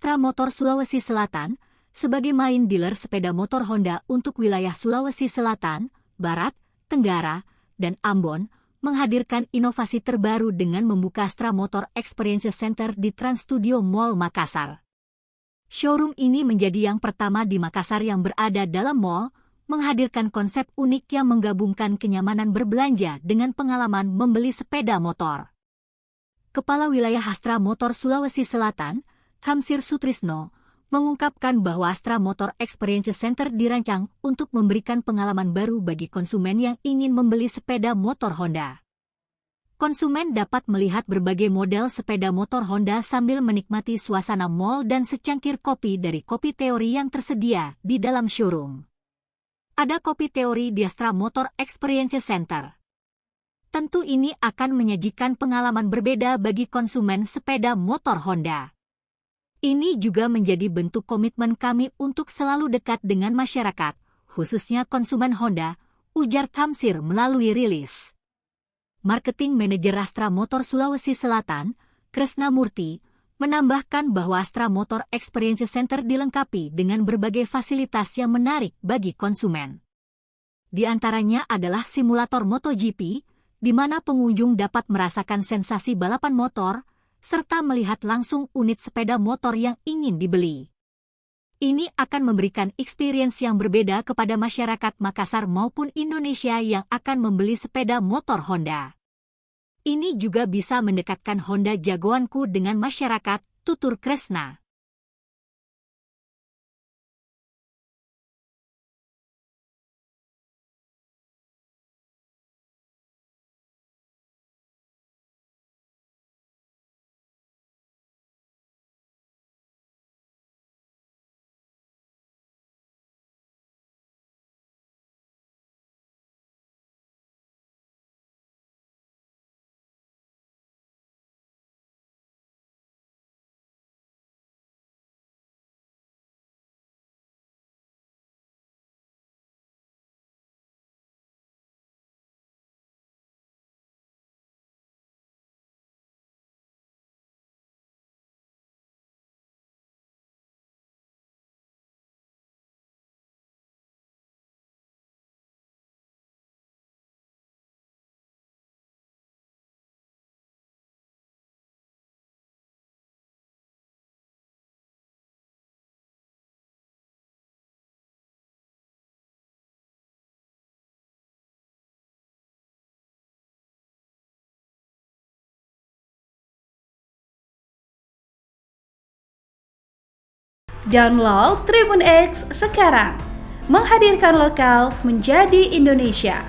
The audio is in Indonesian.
Astra Motor Sulawesi Selatan sebagai main dealer sepeda motor Honda untuk wilayah Sulawesi Selatan, Barat, Tenggara, dan Ambon, menghadirkan inovasi terbaru dengan membuka Astra Motor Experience Center di Trans Studio Mall Makassar. Showroom ini menjadi yang pertama di Makassar yang berada dalam mall, menghadirkan konsep unik yang menggabungkan kenyamanan berbelanja dengan pengalaman membeli sepeda motor. Kepala Wilayah Astra Motor Sulawesi Selatan, Hamsir Sutrisno, mengungkapkan bahwa Astra Motor Experience Center dirancang untuk memberikan pengalaman baru bagi konsumen yang ingin membeli sepeda motor Honda. Konsumen dapat melihat berbagai model sepeda motor Honda sambil menikmati suasana mall dan secangkir kopi dari Kopi Teori yang tersedia di dalam showroom. Ada Kopi Teori di Astra Motor Experience Center. Tentu ini akan menyajikan pengalaman berbeda bagi konsumen sepeda motor Honda. Ini juga menjadi bentuk komitmen kami untuk selalu dekat dengan masyarakat, khususnya konsumen Honda, ujar Hamsir melalui rilis. Marketing Manager Astra Motor Sulawesi Selatan, Kresna Murti, menambahkan bahwa Astra Motor Experience Center dilengkapi dengan berbagai fasilitas yang menarik bagi konsumen. Di antaranya adalah simulator MotoGP, di mana pengunjung dapat merasakan sensasi balapan motor, serta melihat langsung unit sepeda motor yang ingin dibeli. Ini akan memberikan experience yang berbeda kepada masyarakat Makassar maupun Indonesia yang akan membeli sepeda motor Honda. Ini juga bisa mendekatkan Honda jagoanku dengan masyarakat, tutur Kresna. Download Tribun X sekarang, menghadirkan lokal menjadi Indonesia.